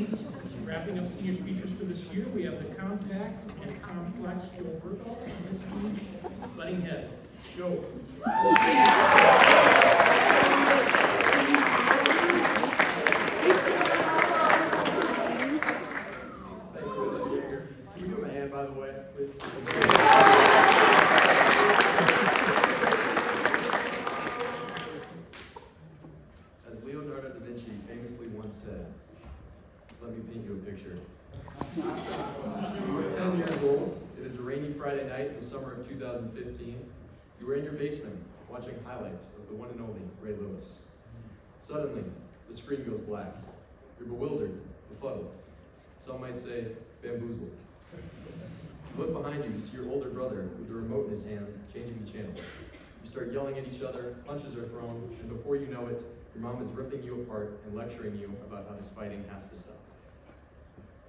ladies, wrapping up senior speeches for this year, we have the compact and complex Joe Berghult and his speech, Butting Heads. Joe. Can you give him a hand, by the way, please? As Leonardo da Vinci famously once said, let me paint you a picture. You were 10 years old. It is a rainy Friday night in the summer of 2015. You were in your basement watching highlights of the one and only Ray Lewis. Suddenly, the screen goes black. You're bewildered, befuddled. Some might say, bamboozled. You look behind you to see your older brother with the remote in his hand, changing the channel. You start yelling at each other, punches are thrown, and before you know it, your mom is ripping you apart and lecturing you about how this fighting has to stop.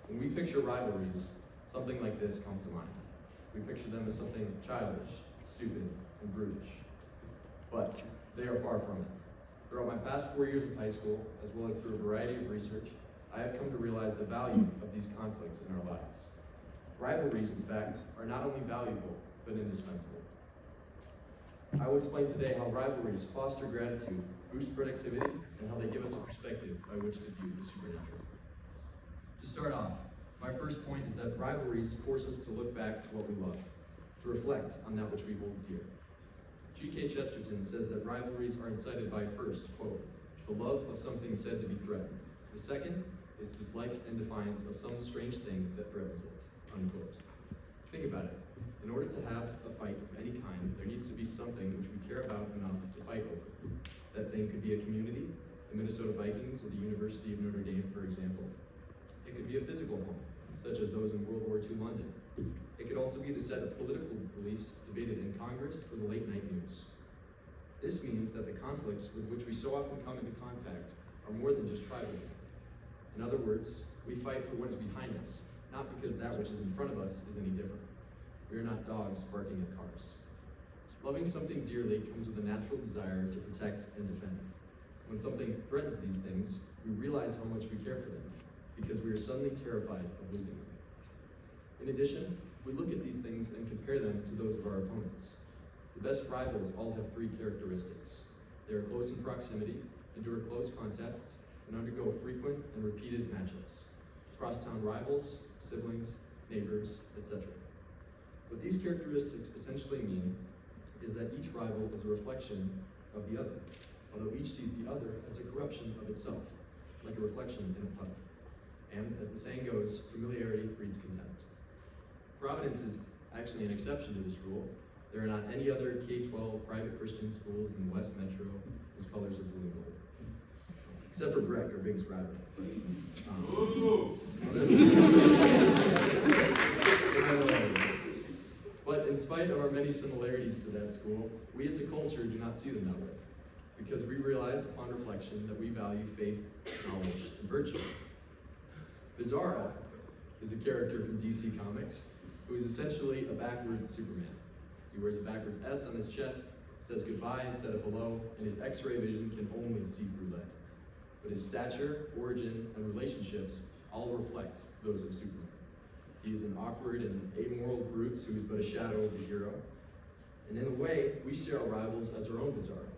When we picture rivalries, something like this comes to mind. We picture them as something childish, stupid, and brutish. But they are far from it. Throughout my past 4 years of high school, as well as through a variety of research, I have come to realize the value of these conflicts in our lives. Rivalries, in fact, are not only valuable, but indispensable. I will explain today how rivalries foster gratitude, boost productivity, and how they give us a perspective by which to view the supernatural. To start off, my first point is that rivalries force us to look back to what we love, to reflect on that which we hold dear. G.K. Chesterton says that rivalries are incited by first, quote, the love of something said to be threatened. The second is dislike and defiance of some strange thing that threatens it, unquote. Think about it. In order to have a fight of any kind, there needs to be something which we care about enough to fight over. That thing could be a community, the Minnesota Vikings or the University of Notre Dame, for example. It could be a physical home, such as those in World War II London. It could also be the set of political beliefs debated in Congress or the late night news. This means that the conflicts with which we so often come into contact are more than just tribalism. In other words, we fight for what is behind us, not because that which is in front of us is any different. We are not dogs barking at cars. Loving something dearly comes with a natural desire to protect and defend. When something threatens these things, we realize how much we care for them, because we are suddenly terrified of losing them. In addition, we look at these things and compare them to those of our opponents. The best rivals all have three characteristics. They are close in proximity, endure close contests, and undergo frequent and repeated matchups. Crosstown rivals, siblings, neighbors, etc. What these characteristics essentially mean is that each rival is a reflection of the other, although each sees the other as a corruption of itself, like a reflection in a puddle. And as the saying goes, familiarity breeds contempt. Providence is actually an exception to this rule. There are not any other K-12 private Christian schools in the West Metro whose colors are blue and gold. Except for Breck, our biggest rival. But in spite of our many similarities to that school, we as a culture do not see them that way, because we realize upon reflection that we value faith, knowledge, and virtue. Bizarro is a character from DC Comics who is essentially a backwards Superman. He wears a backwards S on his chest, says goodbye instead of hello, and his X-ray vision can only see through lead. But his stature, origin, and relationships all reflect those of Superman. He is an awkward and amoral brute who is but a shadow of the hero. And in a way, we see our rivals as our own Bizarro.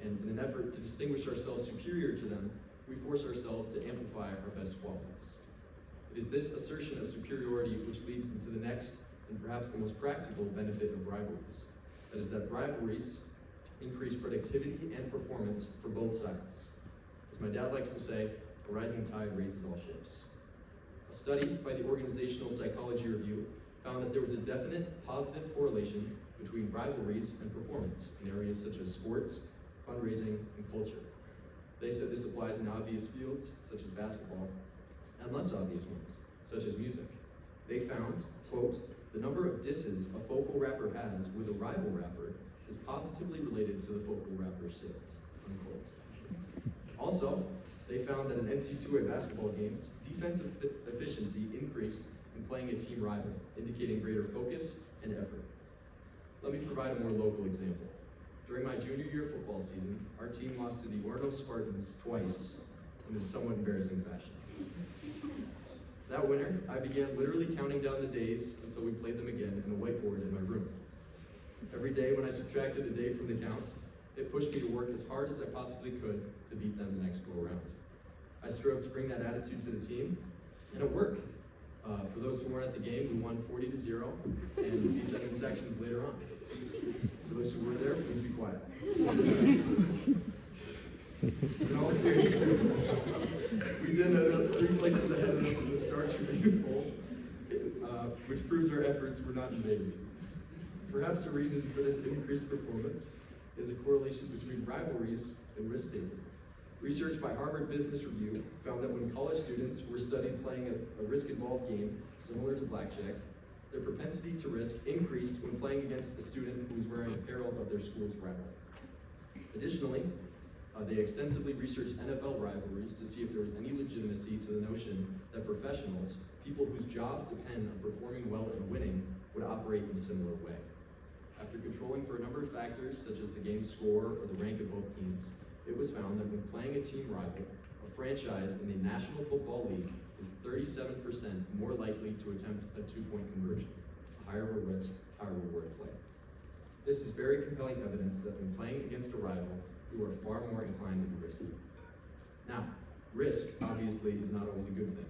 And in an effort to distinguish ourselves superior to them, we force ourselves to amplify our best qualities. It is this assertion of superiority which leads into the next, and perhaps the most practical benefit of rivalries. That is that rivalries increase productivity and performance for both sides. As my dad likes to say, a rising tide raises all ships. A study by the Organizational Psychology Review found that there was a definite positive correlation between rivalries and performance in areas such as sports, fundraising, and culture. They said this applies in obvious fields, such as basketball, and less obvious ones, such as music. They found, quote, the number of disses a focal rapper has with a rival rapper is positively related to the focal rapper's sales, unquote. Also, they found that in NC2A basketball games, defensive efficiency increased in playing a team rival, indicating greater focus and effort. Let me provide a more local example. During my junior year football season, our team lost to the Orno Spartans twice and in somewhat embarrassing fashion. That winter, I began literally counting down the days until we played them again in a whiteboard in my room. Every day when I subtracted a day from the counts, it pushed me to work as hard as I possibly could to beat them the next go around. I strove to bring that attitude to the team, and it worked. For those who weren't at the game, we won 40-0 and beat them in sections later on. For those who were there, please be quiet. In all seriousness, we did end up 3 places ahead of them in the Star Tribune poll, which proves our efforts were not in vain. Perhaps a reason for this increased performance is a correlation between rivalries and risk-taking. Research by Harvard Business Review found that when college students were studied playing a risk-involved game similar to blackjack, their propensity to risk increased when playing against a student who was wearing apparel of their school's rival. Additionally, they extensively researched NFL rivalries to see if there was any legitimacy to the notion that professionals, people whose jobs depend on performing well and winning, would operate in a similar way. After controlling for a number of factors, such as the game's score or the rank of both teams, it was found that when playing a team rival, a franchise in the National Football League is 37% more likely to attempt a 2-point conversion, a higher risk, higher reward play. This is very compelling evidence that when playing against a rival, you are far more inclined to be risky. Now, risk, obviously, is not always a good thing.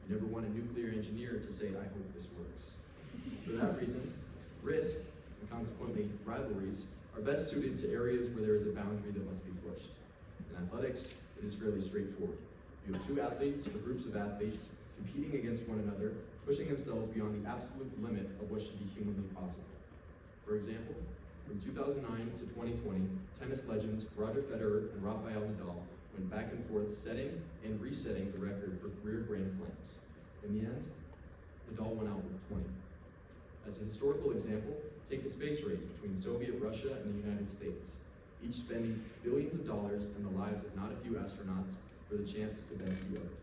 You never want a nuclear engineer to say, I hope this works. For that reason, risk, and consequently rivalries, are best suited to areas where there is a boundary that must be pushed. In athletics, it is fairly straightforward. You have 2 athletes or groups of athletes competing against one another, pushing themselves beyond the absolute limit of what should be humanly possible. For example, from 2009 to 2020, tennis legends Roger Federer and Rafael Nadal went back and forth setting and resetting the record for career Grand Slams. In the end, Nadal went out with 20. As a historical example, take the space race between Soviet Russia and the United States, each spending billions of dollars and the lives of not a few astronauts for the chance to best the other.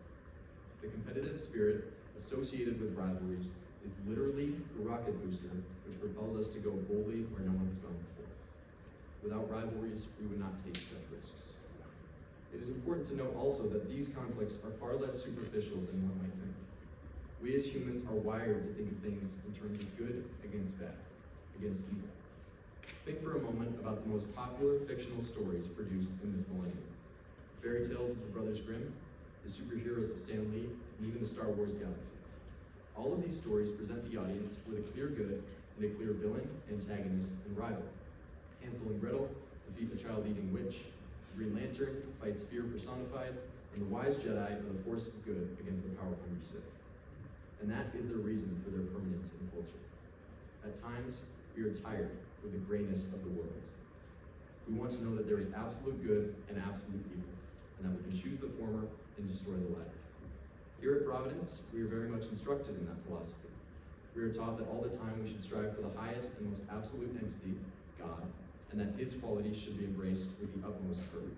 The competitive spirit associated with rivalries is literally the rocket booster which propels us to go boldly where no one has gone before. Without rivalries, we would not take such risks. It is important to note also that these conflicts are far less superficial than one might think. We as humans are wired to think of things in terms of good against bad, against evil. Think for a moment about the most popular fictional stories produced in this millennium. Fairy tales of the Brothers Grimm, the superheroes of Stan Lee, and even the Star Wars galaxy. All of these stories present the audience with a clear good and a clear villain, antagonist, and rival. Hansel and Gretel defeat the child-eating witch, the Green Lantern fights fear personified, and the wise Jedi are the force of good against the power-hungry Sith. And that is their reason for their permanence in culture. At times, we are tired with the grayness of the world. We want to know that there is absolute good and absolute evil, and that we can choose the former and destroy the latter. Here at Providence, we are very much instructed in that philosophy. We are taught that all the time we should strive for the highest and most absolute entity, God, and that His qualities should be embraced with the utmost fervor.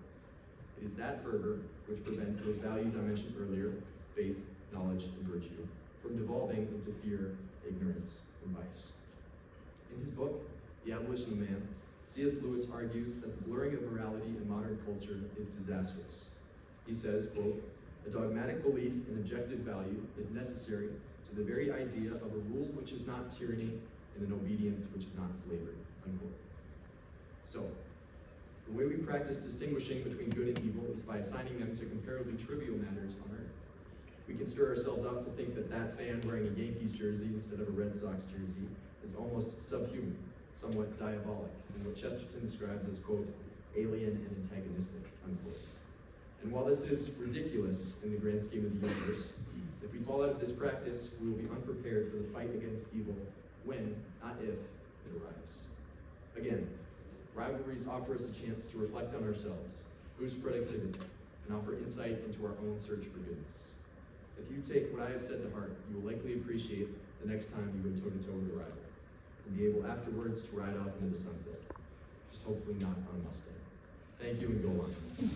It is that fervor which prevents those values I mentioned earlier, faith, knowledge, and virtue, from devolving into fear, ignorance, and vice. In his book, The Abolition of Man, C.S. Lewis argues that the blurring of morality in modern culture is disastrous. He says, quote, "A dogmatic belief in objective value is necessary to the very idea of a rule which is not tyranny and an obedience which is not slavery," unquote. So, the way we practice distinguishing between good and evil is by assigning them to comparably trivial matters on earth. We can stir ourselves up to think that that fan wearing a Yankees jersey instead of a Red Sox jersey is almost subhuman, somewhat diabolic, and what Chesterton describes as, quote, "alien and antagonistic," unquote. And while this is ridiculous in the grand scheme of the universe, if we fall out of this practice, we will be unprepared for the fight against evil when, not if, it arrives. Again, rivalries offer us a chance to reflect on ourselves, boost productivity, and offer insight into our own search for goodness. If you take what I have said to heart, you will likely appreciate the next time you go toe-to-toe with a rival, and be able afterwards to ride off into the sunset, just hopefully not on a Mustang. Thank you, and go Lions.